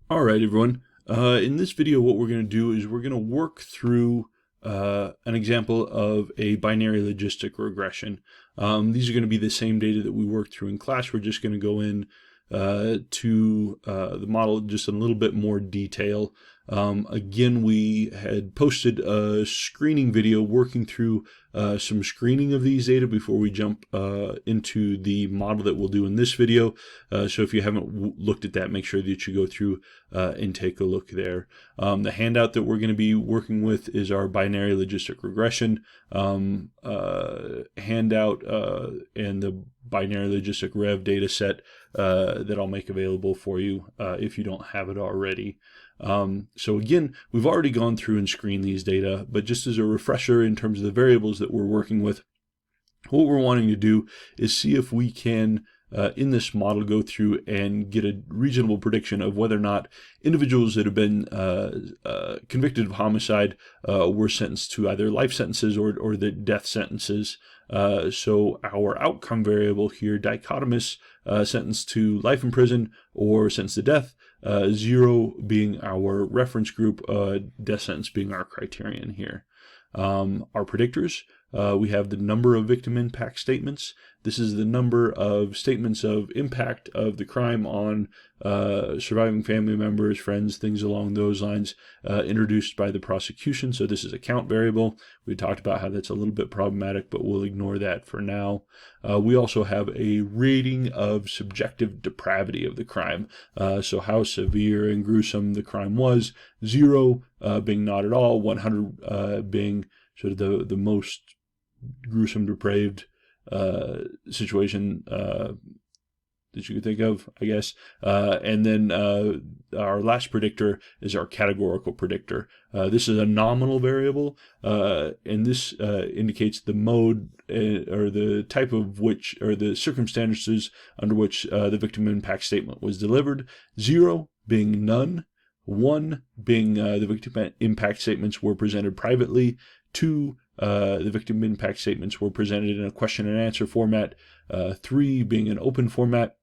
All right, everyone. In this video, what we're going to do is we're going to work through an example of a binary logistic regression. These are going to be the same data that we worked through in class. We're just going to go in to the model just in a little bit more detail. Again, we had posted a screening video working through some screening of these data before we jump into the model that we'll do in this video. So if you haven't looked at that, make sure that you go through and take a look there. The handout that we're going to be working with is our binary logistic regression handout and the binary logistic rev data set that I'll make available for you if you don't have it already. So again, we've already gone through and screened these data, but just as a refresher in terms of the variables that we're working with, what we're wanting to do is see if we can in this model go through and get a reasonable prediction of whether or not individuals that have been convicted of homicide were sentenced to either life sentences or the death sentences. So our outcome variable here, dichotomous sentence to life in prison or sentence to death, 0 being our reference group, death sentence being our criterion here. Our predictors, we have the number of victim impact statements. This is the number of statements of impact of the crime on surviving family members, friends, things along those lines introduced by the prosecution. So this is a count variable. We talked about how that's a little bit problematic, but we'll ignore that for now. We also have a rating of subjective depravity of the crime. So how severe and gruesome the crime was, 0 being not at all, 100 being sort of the most gruesome, depraved situation that you could think of, I guess. And then our last predictor is our categorical predictor. This is a nominal variable, and this indicates the mode or the type of which, or the circumstances under which the victim impact statement was delivered. 0 being none, 1 being the victim impact statements were presented privately, 2 the victim impact statements were presented in a question and answer format, 3 being an open format.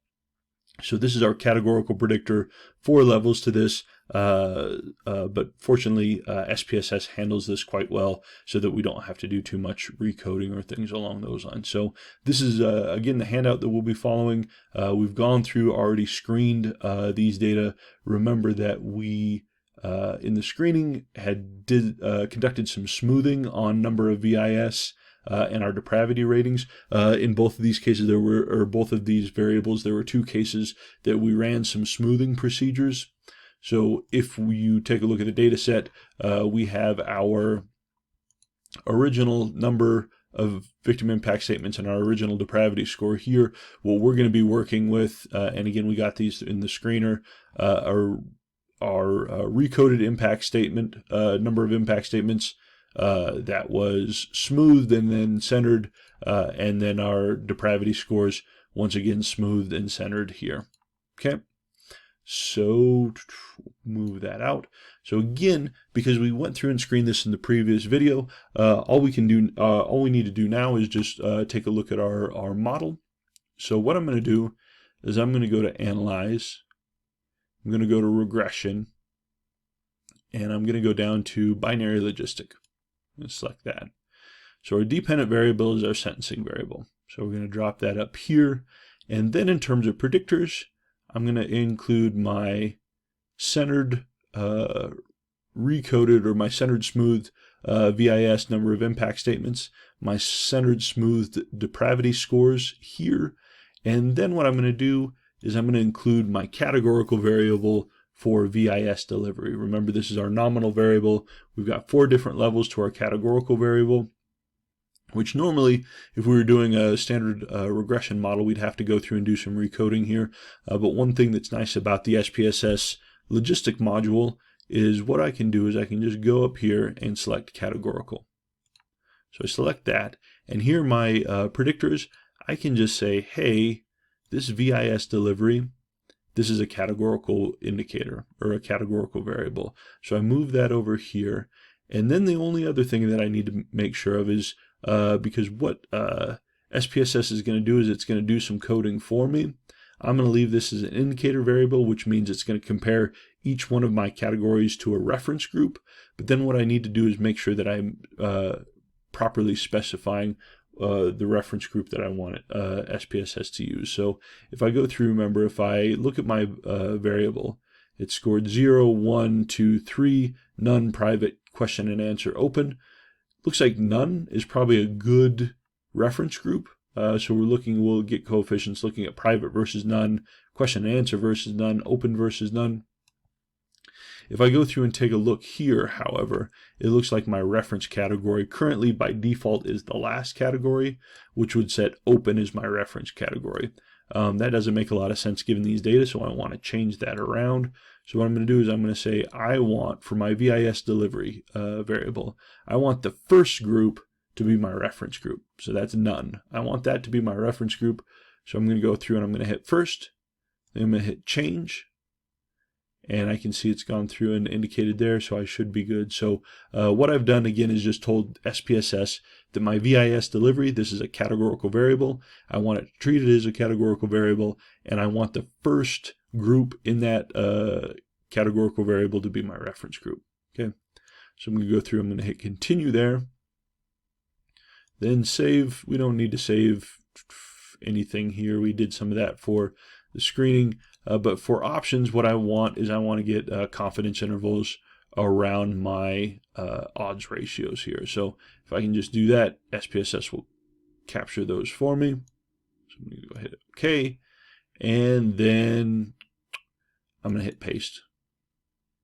So this is our categorical predictor, 4 levels to this, but fortunately SPSS handles this quite well so that we don't have to do too much recoding or things along those lines. So this is, again, the handout that we'll be following. We've gone through, already screened these data. Remember that we in the screening had conducted some smoothing on number of VIS and our depravity ratings. In both of these cases, both of these variables, there were 2 cases that we ran some smoothing procedures. So if you take a look at the data set, we have our original number of victim impact statements and our original depravity score here. What we're going to be working with, and again, we got these in the screener, are our recoded impact statement, number of impact statements that was smoothed and then centered, and then our depravity scores, once again, smoothed and centered here. Okay, so move that out. So again, because we went through and screened this in the previous video, all we need to do now is just take a look at our model. So what I'm going to do is I'm going to go to Analyze. I'm going to go to Regression, and I'm going to go down to Binary Logistic. I'm going to select that. So our dependent variable is our sentencing variable. So we're going to drop that up here. And then in terms of predictors, I'm going to include my centered recoded, or my centered smoothed VIS number of impact statements, my centered smoothed depravity scores here. And then what I'm going to do is I'm going to include my categorical variable for VIS delivery. Remember, this is our nominal variable. We've got 4 different levels to our categorical variable, which normally, if we were doing a standard regression model, we'd have to go through and do some recoding here. But one thing that's nice about the SPSS logistic module is what I can do is I can just go up here and select categorical. So I select that, and here my predictors, I can just say, hey, this VIS delivery, this is a categorical indicator or a categorical variable. So I move that over here. And then the only other thing that I need to make sure of is, because what SPSS is going to do is it's going to do some coding for me. I'm going to leave this as an indicator variable, which means it's going to compare each one of my categories to a reference group. But then what I need to do is make sure that I'm properly specifying the reference group that I want SPSS to use. So if I go through, remember, if I look at my variable, it scored 0, 1, 2, 3, none, private, question and answer, open. Looks like none is probably a good reference group. So we'll get coefficients looking at private versus none, question and answer versus none, open versus none. If I go through and take a look here, however, it looks like my reference category currently by default is the last category, which would set open as my reference category. That doesn't make a lot of sense given these data, so I want to change that around. So what I'm going to do is I'm going to say I want, for my VIS delivery variable, I want the first group to be my reference group. So that's none. I want that to be my reference group. So I'm going to go through and I'm going to hit first. Then I'm going to hit change. And I can see it's gone through and indicated there, so I should be good. So what I've done again is just told SPSS that my VIS delivery, this is a categorical variable. I want it treated as a categorical variable, and I want the first group in that categorical variable to be my reference group. Okay, so I'm going to go through, I'm going to hit continue there. Then save. We don't need to save anything here. We did some of that for the screening. But for options, what I want is I want to get confidence intervals around my odds ratios here. So if I can just do that, SPSS will capture those for me. So I'm going to go hit OK. And then I'm going to hit paste.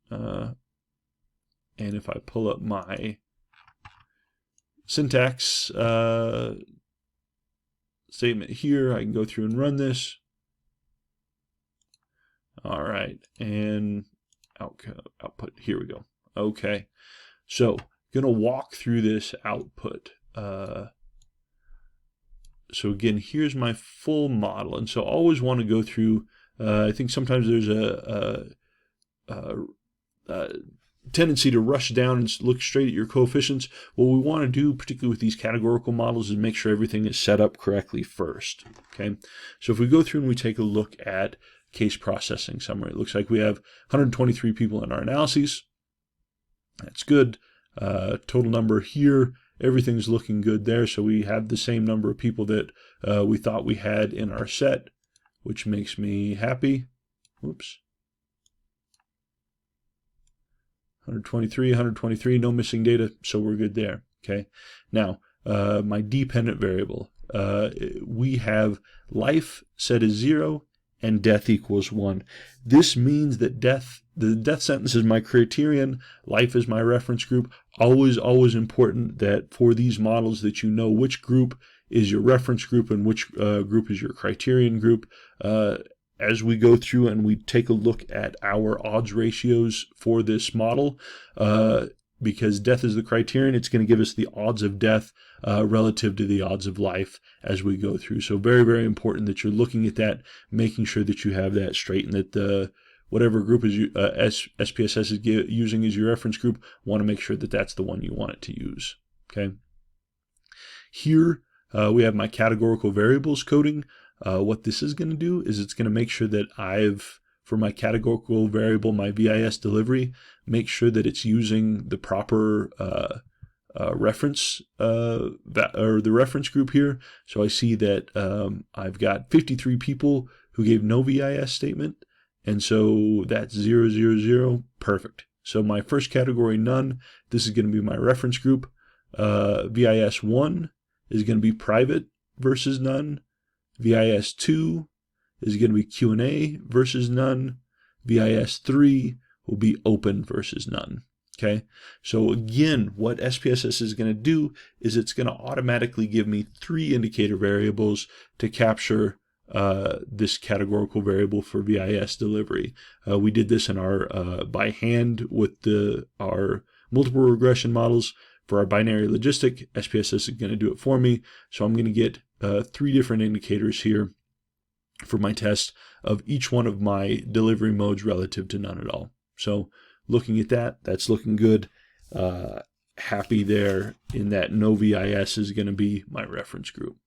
And if I pull up my syntax statement here, I can go through and run this. All right, and output, here we go. Okay, so going to walk through this output. So again, here's my full model, and so I always want to go through, I think sometimes there's a tendency to rush down and look straight at your coefficients. What we want to do, particularly with these categorical models, is make sure everything is set up correctly first. Okay, so if we go through and we take a look at case processing summary, it looks like we have 123 people in our analyses. That's good. Total number here, everything's looking good there. So we have the same number of people that we thought we had in our set, which makes me happy. Whoops. 123, no missing data, so we're good there. Okay. Now, my dependent variable, we have life set as 0 and death equals 1. This means that the death sentence is my criterion, life is my reference group. Always important that for these models that you know which group is your reference group and which group is your criterion group. As we go through and we take a look at our odds ratios for this model, because death is the criterion, it's going to give us the odds of death relative to the odds of life as we go through. So very important that you're looking at that, making sure that you have that straight, and that whatever group is SPSS is using as your reference group, want to make sure that that's the one you want it to use. Okay. Here we have my categorical variables coding. What this is going to do is it's going to make sure that for my categorical variable, my VIS delivery, make sure that it's using the proper reference or the reference group here. So I see that I've got 53 people who gave no VIS statement, and so that's 0, 0, 0. Perfect. So my first category, none. This is going to be my reference group. VIS 1 is going to be private versus none. VIS 2 is going to be Q&A versus none. VIS 3 will be open versus none. Okay, so again, what SPSS is going to do is it's going to automatically give me 3 indicator variables to capture this categorical variable for VIS delivery. We did this in our by hand with our multiple regression models. For our binary logistic, SPSS is going to do it for me. So I'm going to get 3 different indicators here for my test of each one of my delivery modes relative to none at all. So looking at that, that's looking good. Happy there in that no VIS is going to be my reference group.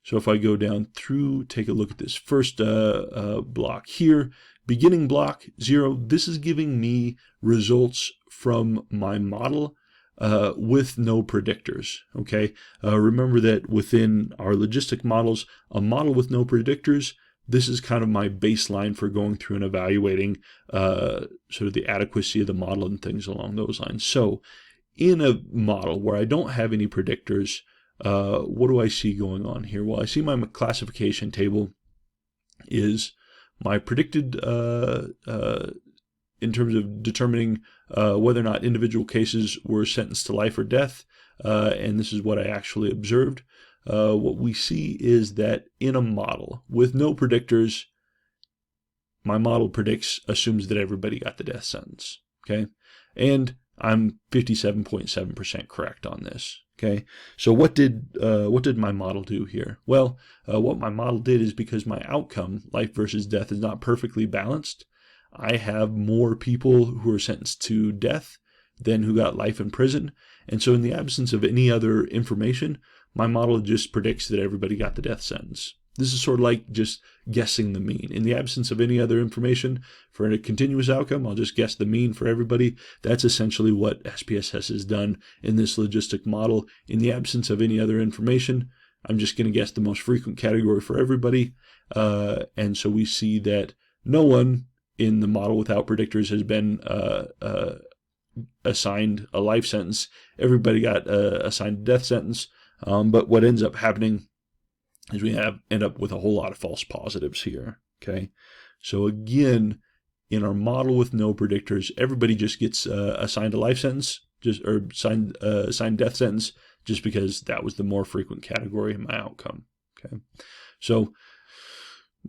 So if I go down through, take a look at this first block here, beginning block 0, this is giving me results from my model with no predictors, okay? Remember that within our logistic models, a model with no predictors, this is kind of my baseline for going through and evaluating sort of the adequacy of the model and things along those lines. So in a model where I don't have any predictors, what do I see going on here? Well, I see my classification table is my predicted in terms of determining whether or not individual cases were sentenced to life or death, and this is what I actually observed. What we see is that in a model with no predictors, my model assumes that everybody got the death sentence, okay? And I'm 57.7% correct on this, okay? So what did my model do here? Well, what my model did is, because my outcome, life versus death, is not perfectly balanced, I have more people who are sentenced to death than who got life in prison. And so in the absence of any other information, my model just predicts that everybody got the death sentence. This is sort of like just guessing the mean. In the absence of any other information for a continuous outcome, I'll just guess the mean for everybody. That's essentially what SPSS has done in this logistic model. In the absence of any other information, I'm just going to guess the most frequent category for everybody. And so we see that no one in the model without predictors has been assigned a life sentence. Everybody got assigned a death sentence. But what ends up happening is we end up with a whole lot of false positives here, okay? So again, in our model with no predictors, everybody just gets assigned a life sentence, or assigned death sentence, just because that was the more frequent category in my outcome, okay? So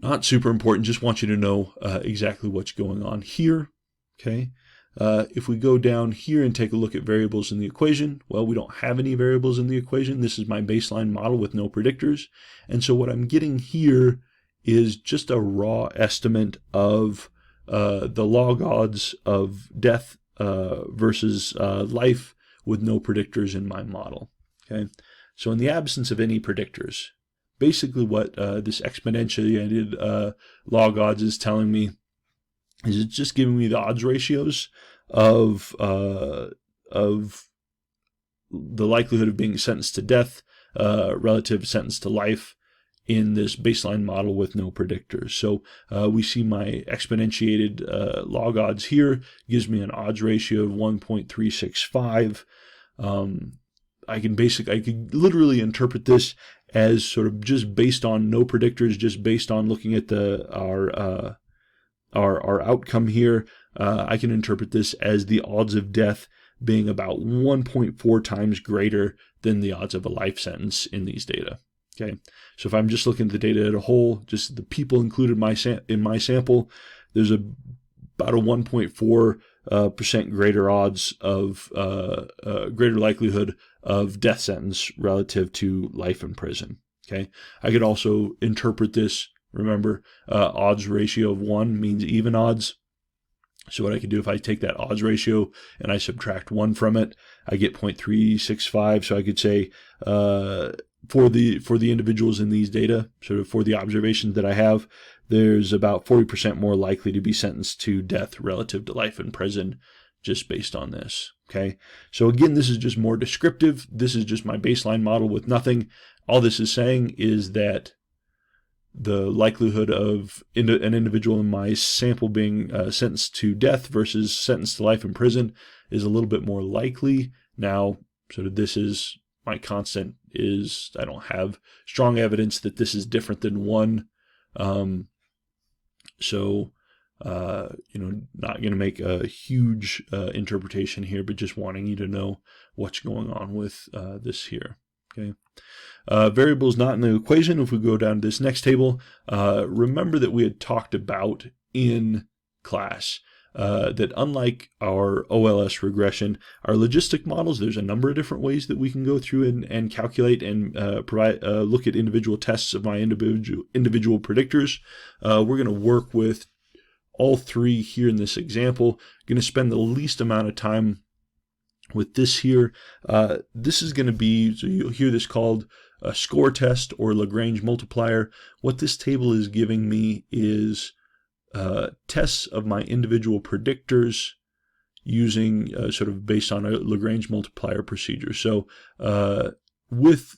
not super important, just want you to know exactly what's going on here, okay? If we go down here and take a look at variables in the equation, well, we don't have any variables in the equation. This is my baseline model with no predictors. And so what I'm getting here is just a raw estimate of the log odds of death versus life with no predictors in my model, okay? So in the absence of any predictors, basically what this exponentiated log odds is telling me is it's just giving me the odds ratios of the likelihood of being sentenced to death relative sentence to life in this baseline model with no predictors. So we see my exponentiated log odds here gives me an odds ratio of 1.365. I could literally interpret this as sort of just based on no predictors, just based on looking at our outcome here. I can interpret this as the odds of death being about 1.4 times greater than the odds of a life sentence in these data. Okay, so if I'm just looking at the data as a whole, just the people included in my sample, there's about a 1.4% greater odds of greater likelihood of death sentence relative to life in prison. Okay, I could also interpret this. Remember, odds ratio of 1 means even odds. So what I can do, if I take that odds ratio and I subtract 1 from it, I get 0.365. So I could say for the individuals in these data, sort of for the observations that I have, there's about 40% more likely to be sentenced to death relative to life in prison, just based on this. Okay, so again, this is just more descriptive. This is just my baseline model with nothing. All this is saying is that the likelihood of an individual in my sample being sentenced to death versus sentenced to life in prison is a little bit more likely. Now, sort of this is my constant, is I don't have strong evidence that this is different than 1. Not going to make a huge interpretation here, but just wanting you to know what's going on with this here. Okay. Variables not in the equation. If we go down to this next table, remember that we had talked about in class that unlike our OLS regression, our logistic models, there's a number of different ways that we can go through and calculate and look at individual tests of my individual predictors. We're going to work with all 3 here in this example. Going to spend the least amount of time with this here. This is going to be, so you'll hear this called a score test or Lagrange multiplier, what this table is giving me is tests of my individual predictors using sort of based on a Lagrange multiplier procedure. So with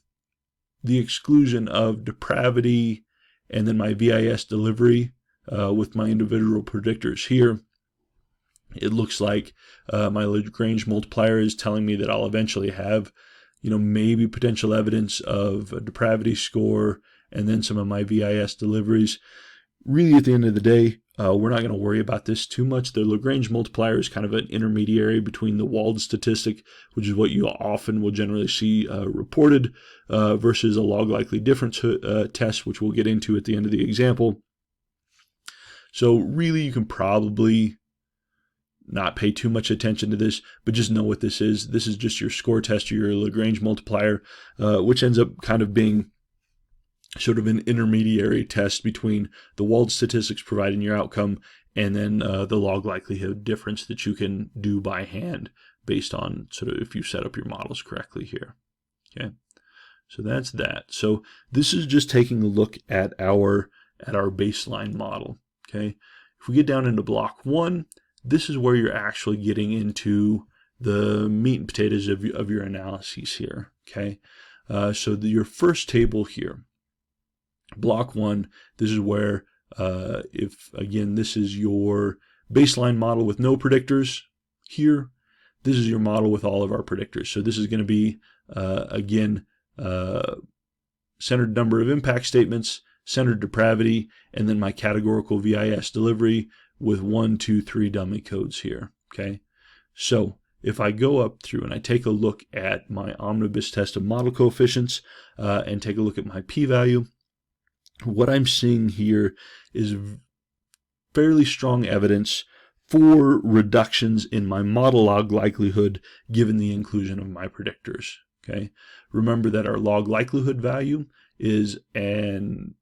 the exclusion of depravity and then my VIS delivery with my individual predictors here, it looks like my Lagrange multiplier is telling me that I'll eventually have, maybe potential evidence of a depravity score and then some of my VIS deliveries. Really, at the end of the day, we're not going to worry about this too much. The Lagrange multiplier is kind of an intermediary between the Wald statistic, which is what you often will generally see reported, versus a log likely difference test, which we'll get into at the end of the example. So really, you can probably not pay too much attention to this, but just know what this is. This is just your score test or your Lagrange multiplier, which ends up kind of being sort of an intermediary test between the Wald statistics providing your outcome and then the log likelihood difference that you can do by hand based on sort of if you set up your models correctly here. Okay, so that's that. So this is just taking a look at our baseline model. Okay, if we get down into block 1, this is where you're actually getting into the meat and potatoes of your analyses here. Okay, so your first table here, block 1, this is where if again this is your baseline model with no predictors here, this is your model with all of our predictors. So this is going to be again centered number of impact statements, centered depravity, and then my categorical VIS delivery with 1, 2, 3 dummy codes here. Okay, so if I go up through and I take a look at my omnibus test of model coefficients and take a look at my p-value, what I'm seeing here is fairly strong evidence for reductions in my model log likelihood given the inclusion of my predictors. Okay, remember that our log likelihood value is an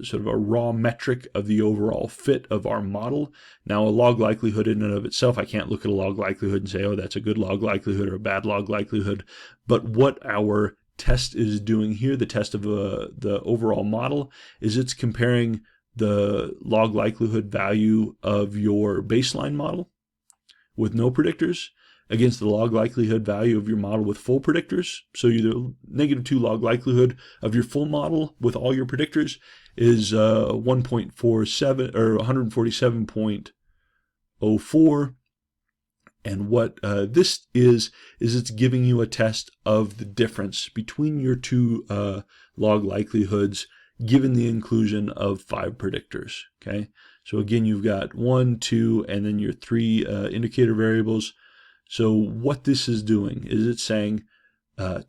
sort of a raw metric of the overall fit of our model. Now, a log likelihood in and of itself, I can't look at a log likelihood and say, oh, that's a good log likelihood or a bad log likelihood. But what our test is doing here, the test of the overall model, is it's comparing the log likelihood value of your baseline model with no predictors against the log likelihood value of your model with full predictors. So the -2 log likelihood of your full model with all your predictors is 1.47 or 147.04. And what this is it's giving you a test of the difference between your two log likelihoods given the inclusion of 5 predictors. Okay, so again, you've got 1, 2, and then your 3 indicator variables. So what this is doing is it's saying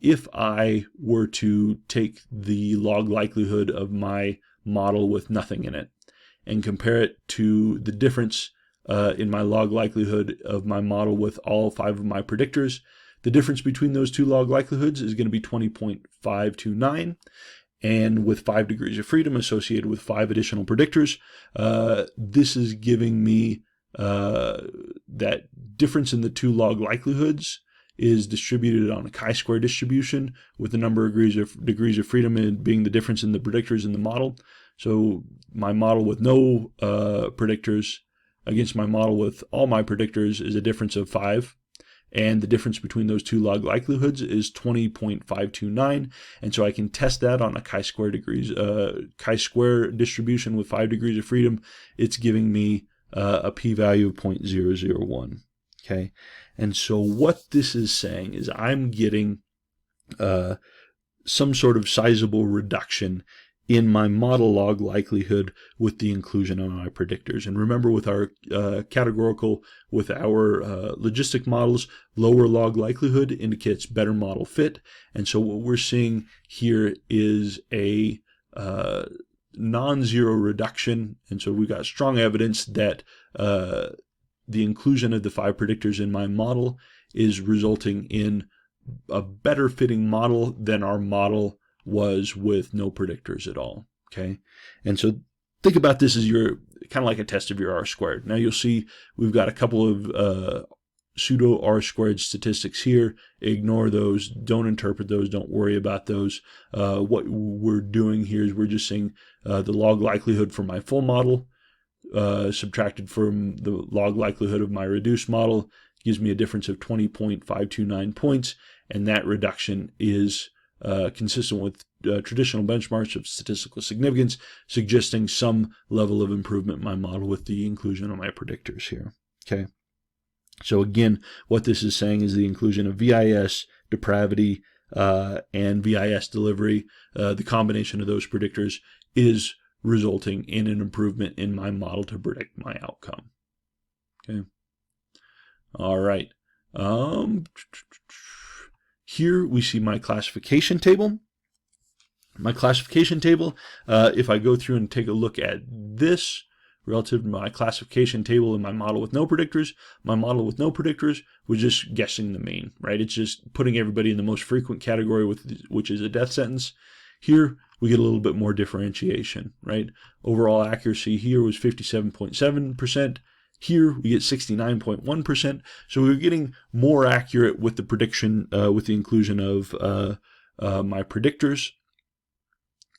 if I were to take the log likelihood of my model with nothing in it and compare it to the difference in my log likelihood of my model with all 5 of my predictors, the difference between those two log likelihoods is going to be 20.529. And with 5 degrees of freedom associated with 5 additional predictors, this is giving me that difference in the two log likelihoods is distributed on a chi-square distribution with the number of degrees of freedom being the difference in the predictors in the model. So my model with no predictors against my model with all my predictors is a difference of 5. And the difference between those two log likelihoods is 20.529. And so I can test that on a chi-square distribution with 5 degrees of freedom. It's giving me a p-value of 0.001. Okay, and so what this is saying is I'm getting some sort of sizable reduction in my model log likelihood with the inclusion of my predictors. And remember, with our categorical, with our logistic models, lower log likelihood indicates better model fit. And so what we're seeing here is a non-zero reduction. And so we've got strong evidence that the inclusion of the 5 predictors in my model is resulting in a better fitting model than our model was with no predictors at all. Okay, and so think about this as your kind of like a test of your R squared. Now you'll see we've got a couple of pseudo R-squared statistics here. Ignore those. Don't interpret those. Don't worry about those. What we're doing here is we're just saying the log likelihood for my full model subtracted from the log likelihood of my reduced model gives me a difference of 20.529 points, and that reduction is consistent with traditional benchmarks of statistical significance, suggesting some level of improvement in my model with the inclusion of my predictors here. Okay. So again, what this is saying is the inclusion of VIS, depravity, and VIS delivery, the combination of those predictors is resulting in an improvement in my model to predict my outcome. Okay. All right. Here we see my classification table. My classification table, if I go through and take a look at this relative to my classification table in my model with no predictors, my model with no predictors was just guessing the mean, right? It's just putting everybody in the most frequent category, which is a death sentence. Here, we get a little bit more differentiation, right? Overall accuracy here was 57.7%. Here, we get 69.1%. So we're getting more accurate with the prediction, with the inclusion of my predictors.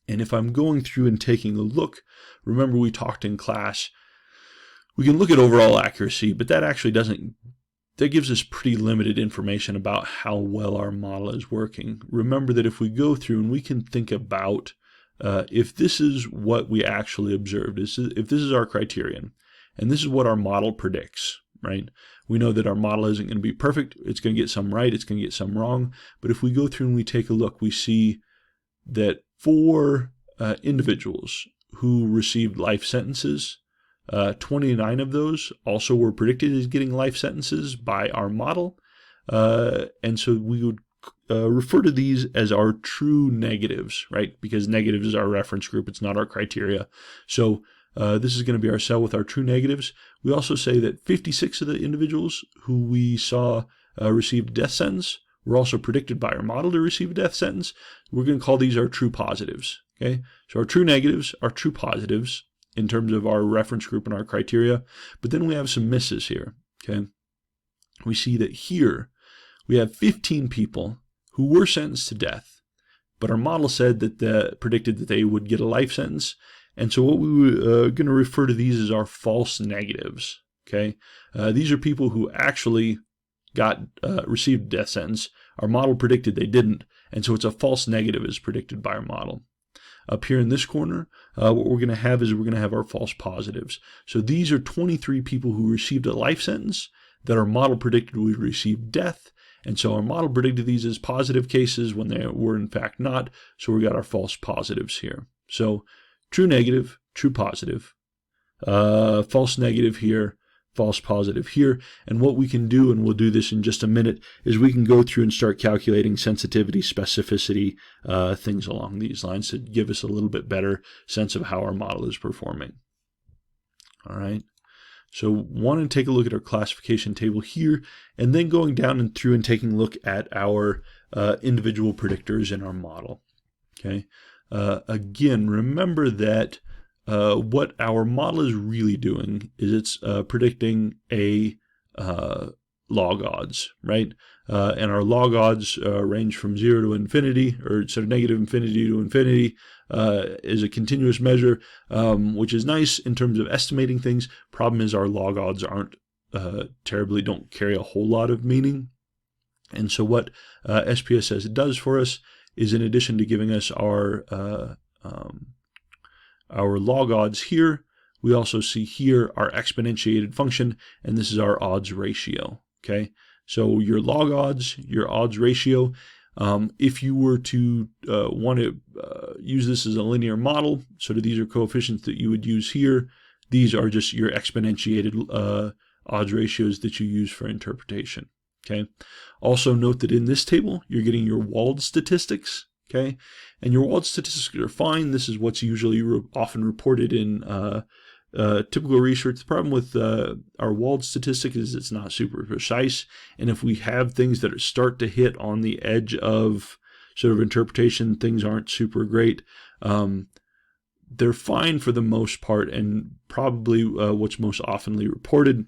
And if I'm going through and taking a look, remember we talked in class, we can look at overall accuracy, but that actually doesn't, that gives us pretty limited information about how well our model is working. Remember that if we go through and we can think about if this is what we actually observed, if this is our criterion, and this is what our model predicts, right? We know that our model isn't going to be perfect. It's going to get some right. It's going to get some wrong. But if we go through and we take a look, we see that for individuals who received life sentences, 29 of those also were predicted as getting life sentences by our model. And so we would refer to these as our true negatives, right? Because negatives is our reference group. It's not our criteria. So this is going to be our cell with our true negatives. We also say that 56 of the individuals who we saw received a death sentence were also predicted by our model to receive a death sentence. We're going to call these our true positives. Okay, so our true negatives are true positives in terms of our reference group and our criteria. But then we have some misses here. Okay, we see that here we have 15 people who were sentenced to death, but our model said that predicted that they would get a life sentence. And so what we were going to refer to these as our false negatives. Okay, these are people who actually received a death sentence. Our model predicted they didn't, and so it's a false negative as predicted by our model. Up here in this corner, what we're going to have is we're going to have our false positives. So these are 23 people who received a life sentence that our model predicted would receive death, and so our model predicted these as positive cases when they were in fact not, so we got our false positives here. So true negative, true positive, false negative here, false positive here. And what we can do, and we'll do this in just a minute, is we can go through and start calculating sensitivity, specificity, things along these lines to give us a little bit better sense of how our model is performing. All right. So want to take a look at our classification table here, and then going down and through and taking a look at our individual predictors in our model. Okay. Again, remember that what our model is really doing is it's predicting a log odds, right? And our log odds range from 0 to infinity, or sort of negative infinity to infinity, is a continuous measure, which is nice in terms of estimating things. Problem is our log odds aren't don't carry a whole lot of meaning. And so what SPSS does for us is, in addition to giving us our log odds here, we also see here our exponentiated function, and this is our odds ratio. Okay, so your log odds, your odds ratio, if you were to want to use this as a linear model, sort of these are coefficients that you would use here. These are just your exponentiated odds ratios that you use for interpretation. Okay, also note that in this table, you're getting your walled statistics. Okay, and your walled statistics are fine. This is what's usually often reported in typical research. The problem with our walled statistic is it's not super precise, and if we have things that start to hit on the edge of sort of interpretation, things aren't super great. They're fine for the most part, and probably what's most oftenly reported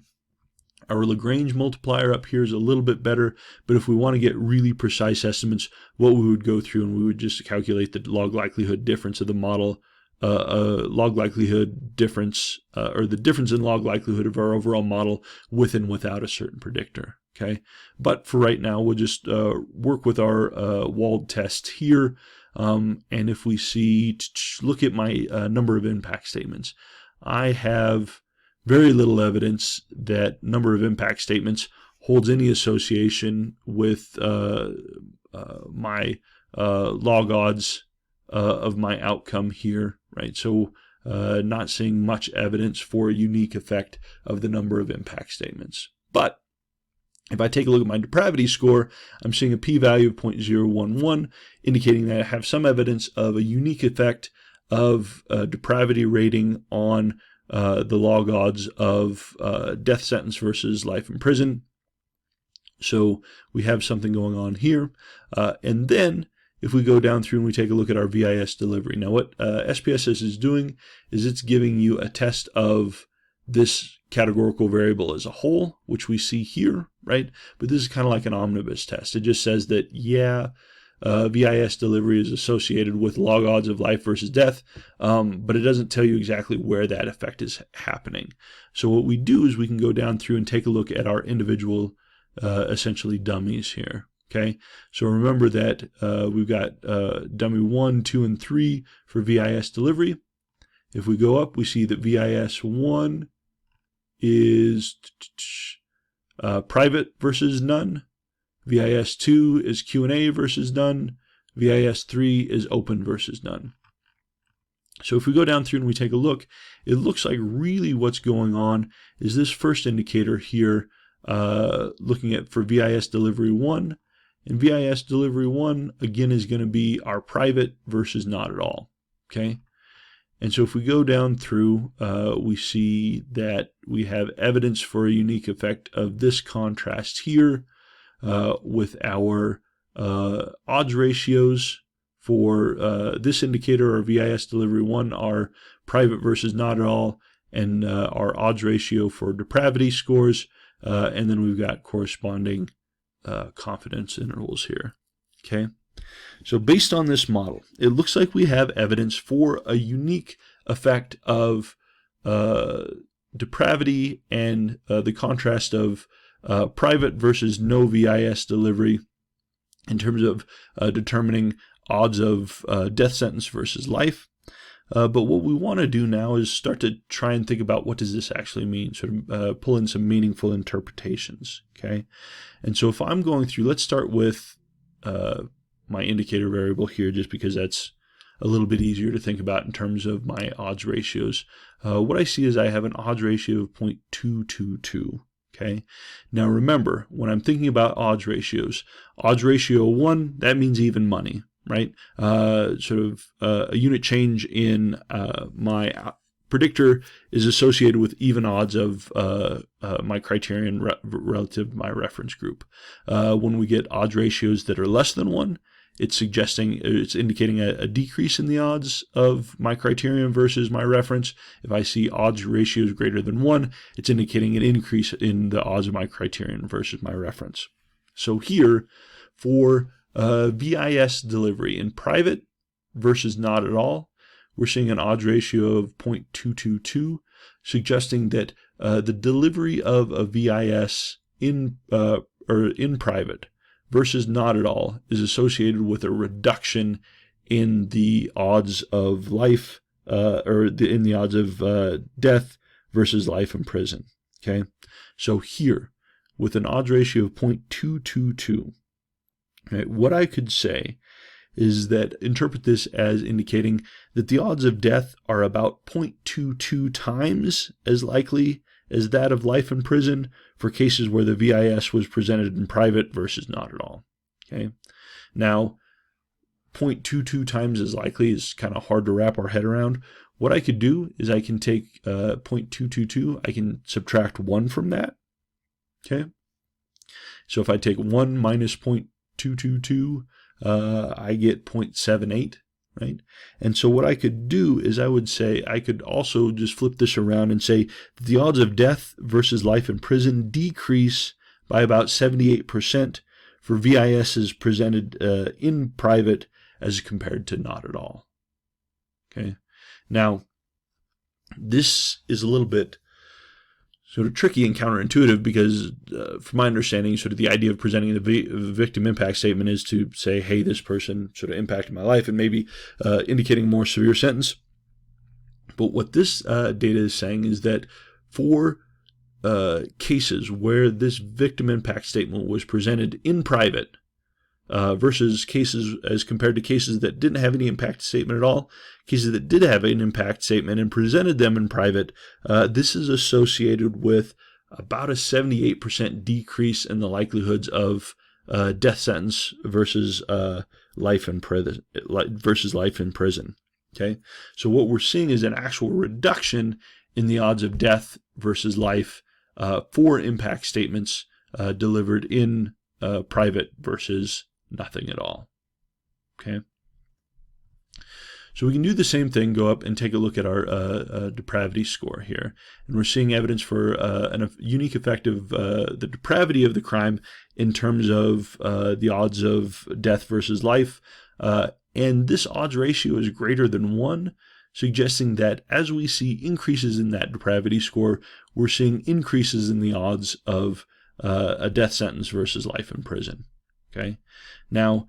Our Lagrange multiplier up here is a little bit better, but if we want to get really precise estimates, what we would go through and we would just calculate the log likelihood difference of the model, log likelihood difference, or the difference in log likelihood of our overall model with and without a certain predictor. Okay, but for right now, we'll just work with our walled test here. And if we see, look at my number of impact statements, I have very little evidence that number of impact statements holds any association with my log odds of my outcome here, right? So not seeing much evidence for a unique effect of the number of impact statements. But if I take a look at my depravity score, I'm seeing a p-value of 0.011, indicating that I have some evidence of a unique effect of depravity rating on the log odds of death sentence versus life in prison. So we have something going on here. And then if we go down through and we take a look at our VIS delivery. Now what SPSS is doing is it's giving you a test of this categorical variable as a whole, which we see here, right? But this is kind of like an omnibus test. It just says that, yeah, VIS delivery is associated with log odds of life versus death, but it doesn't tell you exactly where that effect is happening. So what we do is we can go down through and take a look at our individual, essentially dummies here. Okay, so remember that we've got dummy 1, 2, and 3 for VIS delivery. If we go up, we see that VIS 1 is private versus none. VIS 2 is Q&A versus none. VIS 3 is open versus none. So if we go down through and we take a look, it looks like really what's going on is this first indicator here, looking at for VIS delivery 1. And VIS delivery 1, again, is going to be our private versus not at all. Okay. And so if we go down through, we see that we have evidence for a unique effect of this contrast here with our odds ratios for this indicator, our VIS delivery 1, are private versus not at all, and our odds ratio for depravity scores, and then we've got corresponding confidence intervals here. Okay. So based on this model, it looks like we have evidence for a unique effect of depravity and the contrast of private versus no VIS delivery in terms of determining odds of death sentence versus life. But what we want to do now is start to try and think about what does this actually mean, sort of pull in some meaningful interpretations. Okay, and so if I'm going through, let's start with my indicator variable here, just because that's a little bit easier to think about in terms of my odds ratios. What I see is I have an odds ratio of 0.222. Okay. Now remember, when I'm thinking about odds ratios, odds ratio 1, that means even money, right? Sort of a unit change in my predictor is associated with even odds of my criterion relative to my reference group. When we get odds ratios that are less than 1, it's indicating a decrease in the odds of my criterion versus my reference. If I see odds ratios greater than 1, it's indicating an increase in the odds of my criterion versus my reference. So here, for VIS delivery in private versus not at all, we're seeing an odds ratio of 0.222, suggesting that the delivery of a VIS in private versus not at all is associated with a reduction in the odds of life, in the odds of death versus life in prison. Okay, so here, with an odds ratio of 0.222, right, what I could say is that interpret this as indicating that the odds of death are about 0.22 times as likely as that of life in prison for cases where the VIS was presented in private versus not at all. Okay, now 0.22 times as likely is kind of hard to wrap our head around. What I could do is I can take 0.222, I can subtract 1 from that. Okay, so if I take 1 minus 0.222, I get 0.78, right? And so what I could do is I would say, I could also just flip this around and say the odds of death versus life in prison decrease by about 78% for VISs presented in private as compared to not at all. Okay. Now, this is a little bit sort of tricky and counterintuitive because, from my understanding, sort of the idea of presenting the victim impact statement is to say, hey, this person sort of impacted my life and maybe indicating a more severe sentence. But what this data is saying is that for cases where this victim impact statement was presented in private versus cases as compared to cases that didn't have any impact statement at all, cases that did have an impact statement and presented them in private, this is associated with about a 78% decrease in the likelihoods of death sentence versus life in prison. Okay, so what we're seeing is an actual reduction in the odds of death versus life for impact statements delivered in private versus nothing at all. Okay. So we can do the same thing, go up and take a look at our depravity score here. And we're seeing evidence for a unique effect of the depravity of the crime in terms of the odds of death versus life. And this odds ratio is greater than 1, suggesting that as we see increases in that depravity score, we're seeing increases in the odds of a death sentence versus life in prison. Okay. Now,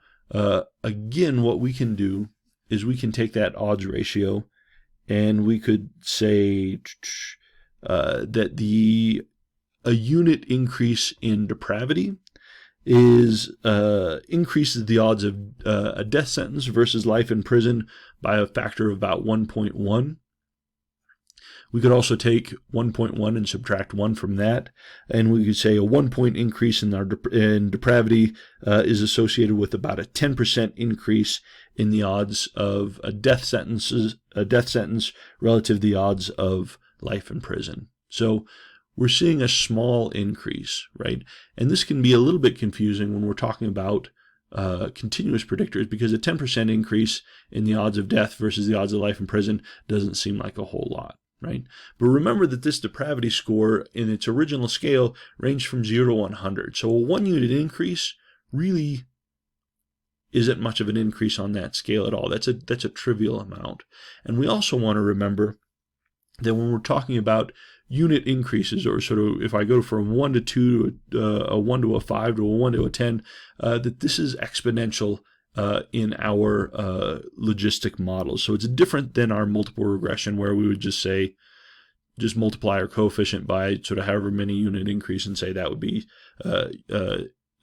again, what we can do is we can take that odds ratio and we could say that a unit increase in depravity increases the odds of a death sentence versus life in prison by a factor of about 1.1. We could also take 1.1 and subtract 1 from that, and we could say a 1-point increase in depravity is associated with about a 10% increase in the odds of a death sentence relative to the odds of life in prison. So we're seeing a small increase, right? And this can be a little bit confusing when we're talking about continuous predictors, because a 10% increase in the odds of death versus the odds of life in prison doesn't seem like a whole lot, right? But remember that this depravity score in its original scale ranged from 0 to 100. So a 1-unit increase really isn't much of an increase on that scale at all. That's a trivial amount. And we also want to remember that when we're talking about unit increases, or sort of if I go from 1 to 2 to a 1 to a 5 to a 1 to a 10, that this is exponential in our logistic models. So it's different than our multiple regression, where we would just multiply our coefficient by sort of however many unit increase and say that would be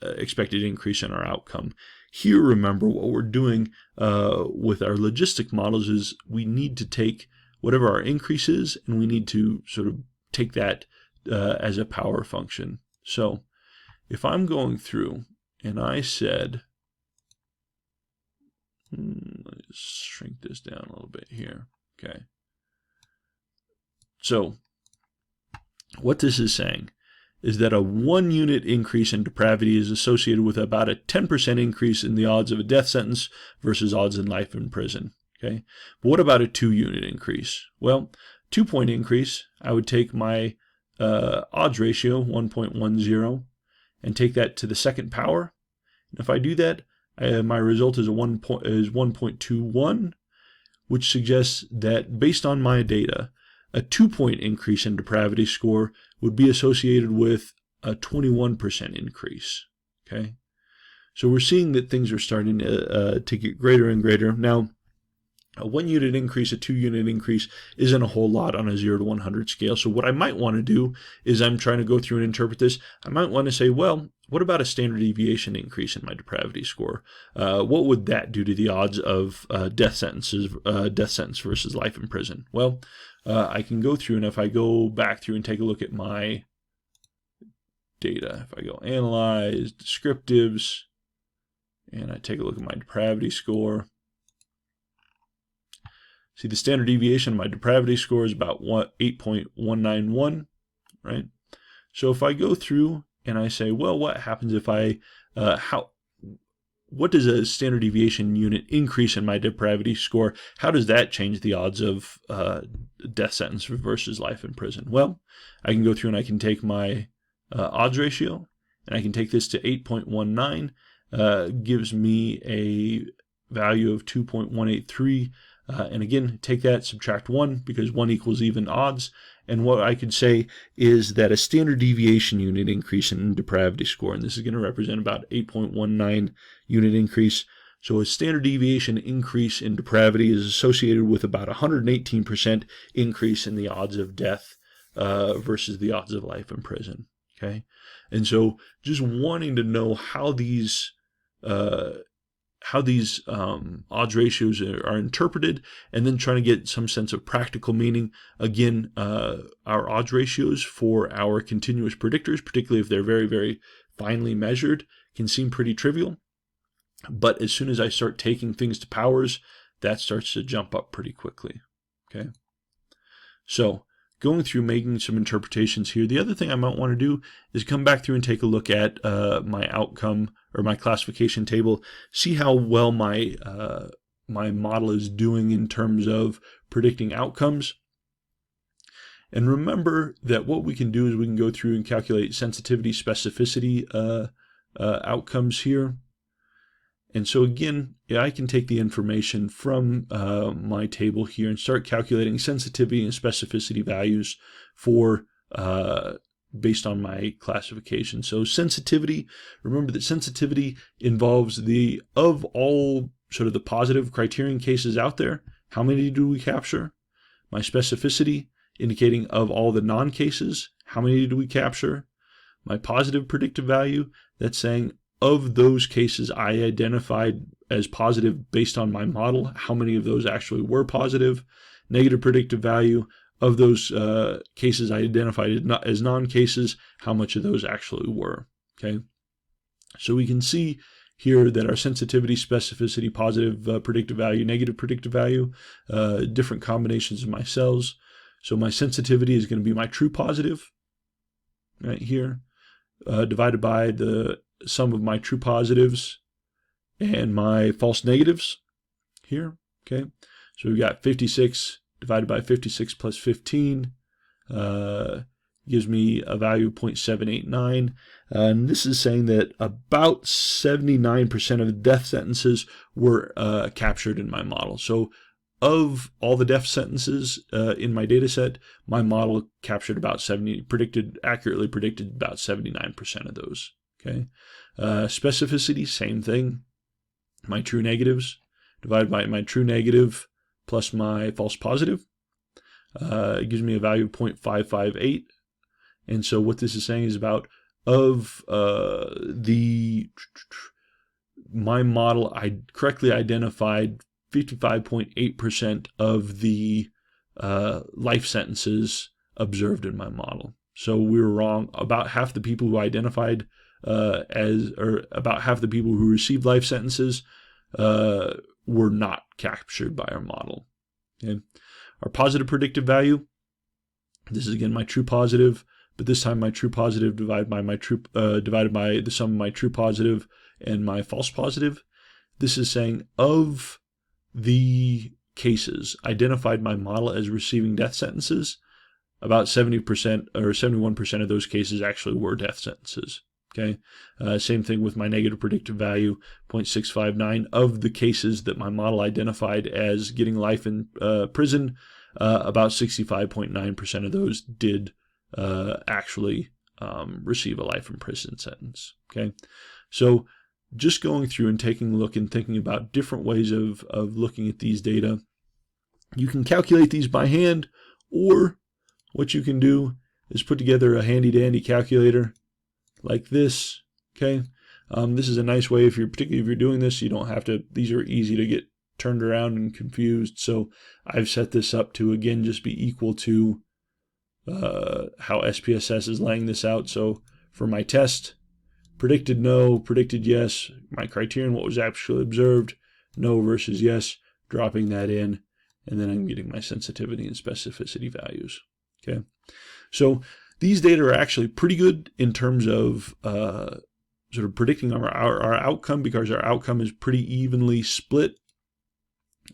expected increase in our outcome. Here, remember, what we're doing with our logistic models is we need to take whatever our increase is, and we need to sort of take that as a power function. So if I'm going through and I said, let's shrink this down a little bit here. Okay. So what this is saying is that a 1-unit increase in depravity is associated with about a 10% increase in the odds of a death sentence versus odds in life in prison. Okay. But what about a 2-unit increase? Well, 2-point increase, I would take my odds ratio, 1.10, and take that to the second power. And if I do that, my result is 1.21, which suggests that based on my data, a 2-point increase in depravity score would be associated with a 21% increase. Okay, so we're seeing that things are starting to get greater and greater. Now, a 1-unit increase, a 2-unit increase isn't a whole lot on a 0 to 100 scale. So what I might want to do is, I'm trying to go through and interpret this. I might want to say, well, what about a standard deviation increase in my depravity score? What would that do to the odds of death sentence versus life in prison? Well, I can go through, and if I go back through and take a look at my data, if I go analyze, descriptives, and I take a look at my depravity score, see the standard deviation of my depravity score is about 8.191, right? So if I go through and I say, well, what happens if what does a standard deviation unit increase in my depravity score? How does that change the odds of death sentence versus life in prison? Well, I can go through and I can take my odds ratio, and I can take this to 8.19, gives me a value of 2.183, and again, take that, subtract 1, because 1 equals even odds, and what I could say is that a standard deviation unit increase in depravity score, and this is going to represent about 8.19 unit increase. So a standard deviation increase in depravity is associated with about 118% increase in the odds of death versus the odds of life in prison. Okay, and so just wanting to know how these odds ratios are interpreted, and then trying to get some sense of practical meaning. Again, our odds ratios for our continuous predictors, particularly if they're very, very finely measured, can seem pretty trivial. But as soon as I start taking things to powers, that starts to jump up pretty quickly. Okay, so going through making some interpretations here, the other thing I might want to do is come back through and take a look at my outcome or my classification table, see how well my my model is doing in terms of predicting outcomes. And remember that what we can do is we can go through and calculate sensitivity, specificity outcomes here. And so again, I can take the information from my table here and start calculating sensitivity and specificity values for based on my classification. So sensitivity, remember that sensitivity involves of all sort of the positive criterion cases out there, how many do we capture? My specificity, indicating of all the non-cases, how many do we capture? My positive predictive value, that's saying of those cases I identified as positive based on my model, how many of those actually were positive? Negative predictive value, of those cases I identified as non-cases, how much of those actually were? Okay, so we can see here that our sensitivity, specificity, positive predictive value, negative predictive value, different combinations of my cells. So my sensitivity is going to be my true positive, right here, divided by the sum of my true positives and my false negatives here. Okay, so we've got 56 divided by 56 plus 15 gives me a value of 0.789. And this is saying that about 79% of death sentences were captured in my model. So of all the death sentences in my data set, my model captured about accurately predicted about 79% of those. Okay, specificity, same thing. My true negatives divided by my true negative plus my false positive. It gives me a value of 0.558. And so what this is saying is about of my model, I correctly identified 55.8% of the life sentences observed in my model. So we were wrong. About half the people who identified about half the people who received life sentences were not captured by our model. Okay. Our positive predictive value, this is again my true positive, but this time my true positive divided by the sum of my true positive and my false positive. This is saying of the cases identified my model as receiving death sentences, about 70% or 71% of those cases actually were death sentences. Okay, same thing with my negative predictive value, 0.659. Of the cases that my model identified as getting life in prison, about 65.9% of those did actually receive a life in prison sentence. Okay, so just going through and taking a look and thinking about different ways of looking at these data. You can calculate these by hand, or what you can do is put together a handy-dandy calculator like this. Okay, this is a nice way particularly if you're doing this, you don't have to. These are easy to get turned around and confused. So I've set this up to again just be equal to how SPSS is laying this out. So for my test, predicted no, predicted yes. My criterion, what was actually observed, no versus yes. Dropping that in, and then I'm getting my sensitivity and specificity values. Okay, so these data are actually pretty good in terms of sort of predicting our outcome, because our outcome is pretty evenly split.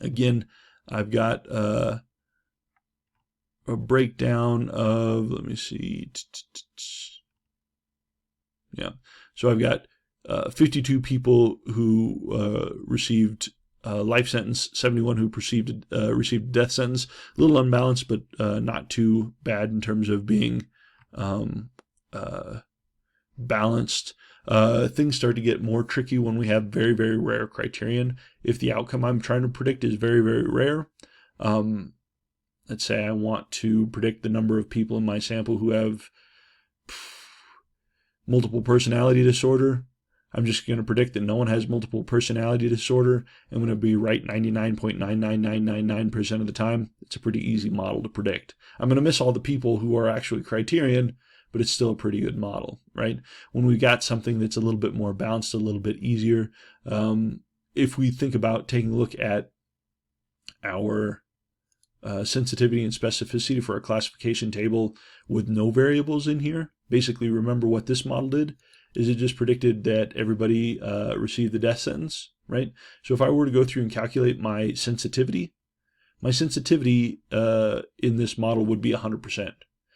Again, I've got a breakdown of, let me see, yeah. So I've got 52 people who received a life sentence, 71 who received a death sentence. A little unbalanced, but not too bad in terms of being balanced. Things start to get more tricky when we have very, very rare criterion. If the outcome I'm trying to predict is very, very rare, let's say I want to predict the number of people in my sample who have multiple personality disorder. I'm just going to predict that no one has multiple personality disorder. I'm going to be right 99.99999% of the time. It's a pretty easy model to predict. I'm going to miss all the people who are actually criterion, but it's still a pretty good model, right? When we got something that's a little bit more balanced, a little bit easier, if we think about taking a look at our sensitivity and specificity for a classification table with no variables in here, basically remember what this model did is it just predicted that everybody received the death sentence, right? So if I were to go through and calculate my sensitivity in this model would be 100%,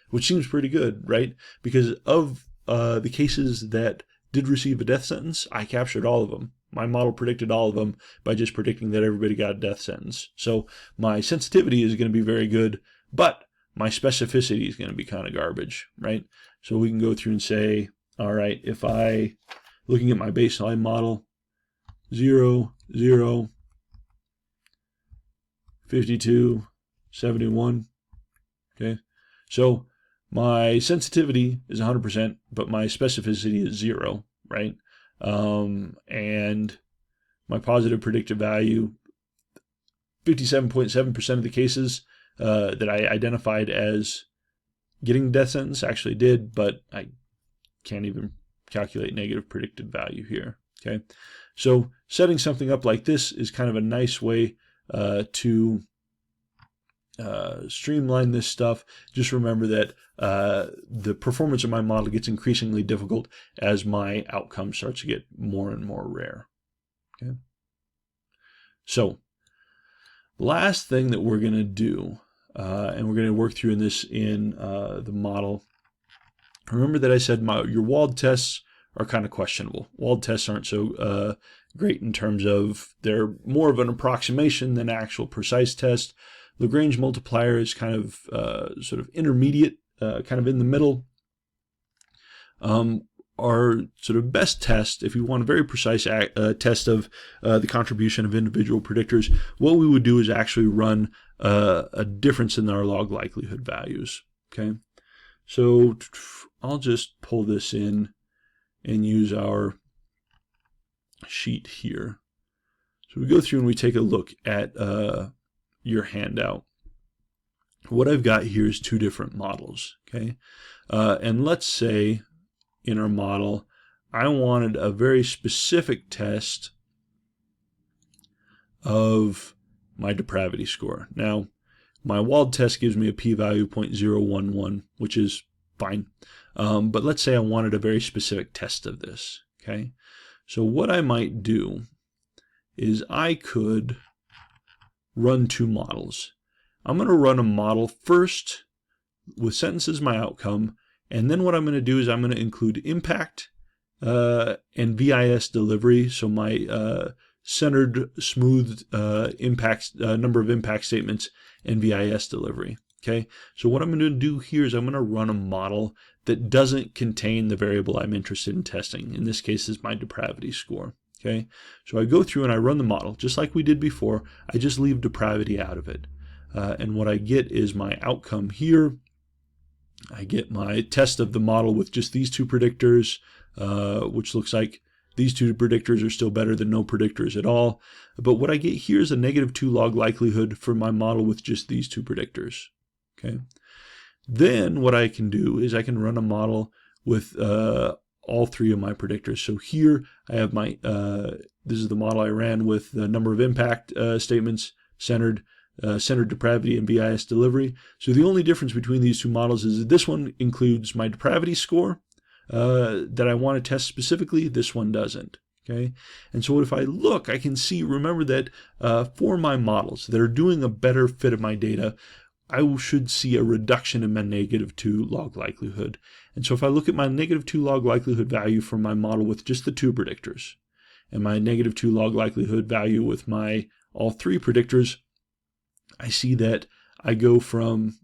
which seems pretty good, right? Because of the cases that did receive a death sentence, I captured all of them. My model predicted all of them by just predicting that everybody got a death sentence. So my sensitivity is going to be very good, but my specificity is going to be kind of garbage, right? So we can go through and say, all right, if I, looking at my baseline model, 0, 0, 52, 71, okay? So my sensitivity is 100%, but my specificity is 0, right? And my positive predictive value, 57.7% of the cases that I identified as getting a death sentence actually did, but I can't even calculate negative predicted value here, okay? So setting something up like this is kind of a nice way to streamline this stuff. Just remember that the performance of my model gets increasingly difficult as my outcome starts to get more and more rare, okay? So the last thing that we're going to do, and we're going to work through this in the model. Remember that I said your walled tests are kind of questionable. Walled tests aren't so great in terms of they're more of an approximation than actual precise test. Lagrange multiplier is kind of sort of intermediate, kind of in the middle. Our sort of best test, if you want a very precise test of the contribution of individual predictors, what we would do is actually run a difference in our log likelihood values, okay? So I'll just pull this in and use our sheet here. So we go through and we take a look at your handout. What I've got here is two different models, okay? And let's say in our model, I wanted a very specific test of my depravity score. Now, my walled test gives me a p-value of 0.011, which is fine. But let's say I wanted a very specific test of this, okay? So what I might do is I could run two models. I'm going to run a model first with sentences as my outcome, and then what I'm going to do is I'm going to include impact and VIS delivery, so my centered, smooth number of impact statements and VIS delivery. Okay, so what I'm going to do here is I'm going to run a model that doesn't contain the variable I'm interested in testing. In this case, is my depravity score. Okay, so I go through and I run the model just like we did before. I just leave depravity out of it, and what I get is my outcome here. I get my test of the model with just these two predictors, which looks like these two predictors are still better than no predictors at all. But what I get here is a -2 log likelihood for my model with just these two predictors. Okay. Then what I can do is I can run a model with all three of my predictors. So here I have my, this is the model I ran with the number of impact statements, centered depravity, and VIS delivery. So the only difference between these two models is that this one includes my depravity score, that I want to test specifically, this one doesn't. Okay, and so if I look, I can see, remember that for my models that are doing a better fit of my data, I should see a reduction in my -2 log likelihood. And so if I look at my -2 log likelihood value for my model with just the 2 predictors, and my -2 log likelihood value with my all 3 predictors, I see that I go from,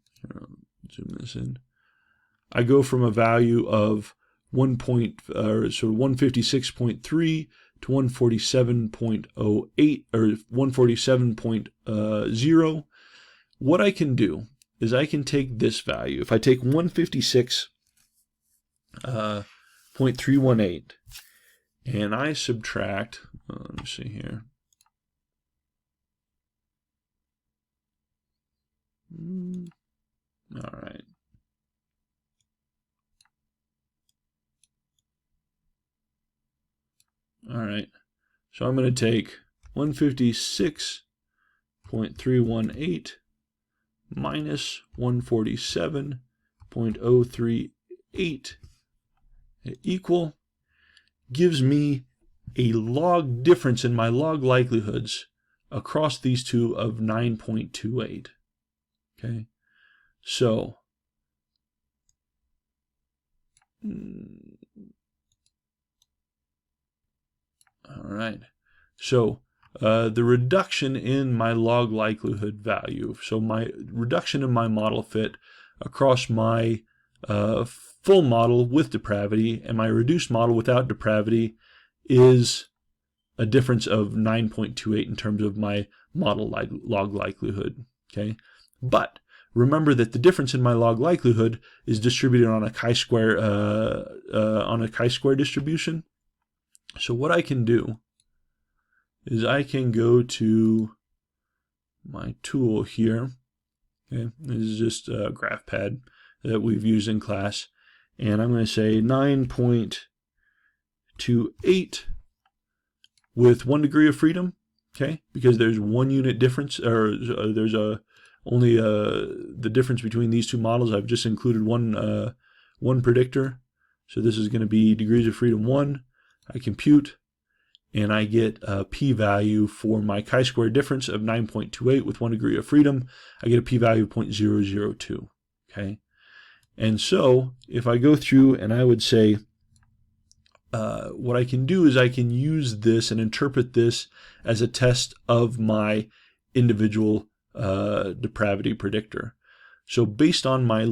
zoom this in, I go from a value of 156.3 to 147.08 or 147.0. What I can do is I can take this value. If I take 156.318 and I subtract, let me see here. All right. All right. So I'm going to take 156.318 minus 147.038 equal, gives me a log difference in my log likelihoods across these two of 9.28. Okay, so all right, so the reduction in my log likelihood value, so my reduction in my model fit across my full model with depravity and my reduced model without depravity is a difference of 9.28 in terms of my model log likelihood. Okay, but remember that the difference in my log likelihood is distributed on a chi-square distribution. So what I can do is I can go to my tool here. Okay, this is just a graph pad that we've used in class, and I'm going to say 9.28 with 1 degree of freedom. Okay, because there's 1 unit difference, or there's only the difference between these two models. I've just included one predictor, so this is going to be degrees of freedom 1. I compute, and I get a p-value for my chi-square difference of 9.28 with 1 degree of freedom. I get a p-value of 0.002. Okay, and so if I go through and I would say, what I can do is I can use this and interpret this as a test of my individual depravity predictor. So based on my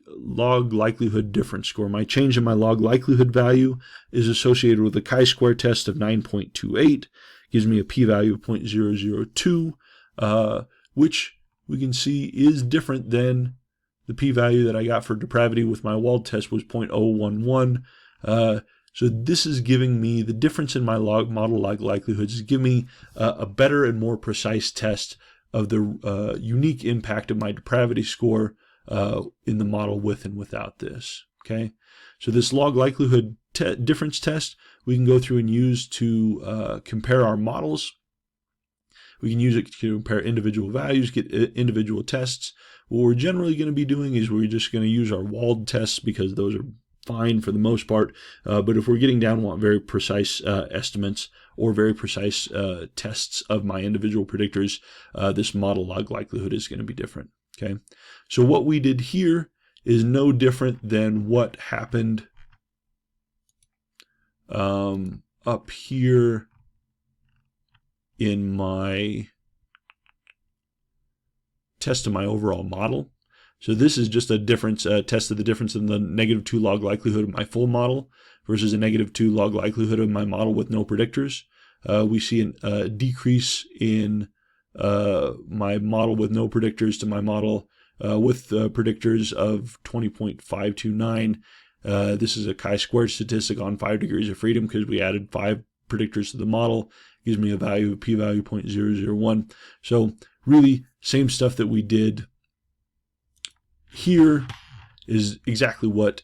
log likelihood difference score, my change in my log likelihood value is associated with a chi-square test of 9.28, gives me a p-value of 0.002, which we can see is different than the p-value that I got for depravity with my Wald test was 0.011. So this is giving me the difference in my model log likelihoods is giving me a better and more precise test of the unique impact of my depravity score in the model with and without this. Okay, so this log likelihood difference test we can go through and use to compare our models. We can use it to compare individual values, get individual tests. What we're generally going to be doing is we're just going to use our Wald tests because those are fine for the most part, but if we're getting down, want very precise estimates or very precise tests of my individual predictors, this model log likelihood is going to be different. Okay, so what we did here is no different than what happened up here in my test of my overall model. So this is just a difference, test of the difference in the -2 log likelihood of my full model versus a -2 log likelihood of my model with no predictors. We see a decrease in my model with no predictors to my model with predictors of 20.529. This is a chi-squared statistic on 5 degrees of freedom because we added 5 predictors to the model. It gives me a value of p-value 0.001. So really same stuff that we did here is exactly what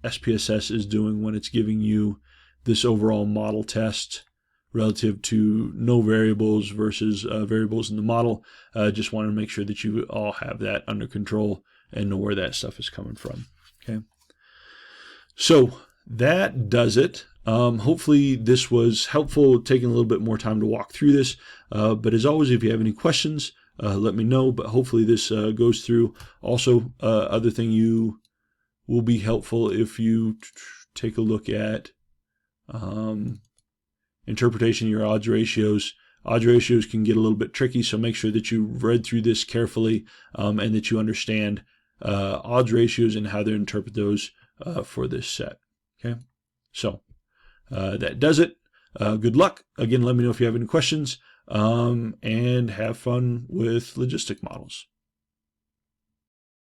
SPSS is doing when it's giving you this overall model test relative to no variables versus variables in the model. Just wanted to make sure that you all have that under control and know where that stuff is coming from. Okay. So that does it. Hopefully this was helpful, taking a little bit more time to walk through this. But as always, if you have any questions, let me know. But hopefully this goes through. Also, other thing you will be helpful if you take a look at interpretation of your odds ratios. Odds ratios can get a little bit tricky, so make sure that you read through this carefully and that you understand odds ratios and how to interpret those for this set. Okay, so that does it. Good luck. Again, let me know if you have any questions, and have fun with logistic models.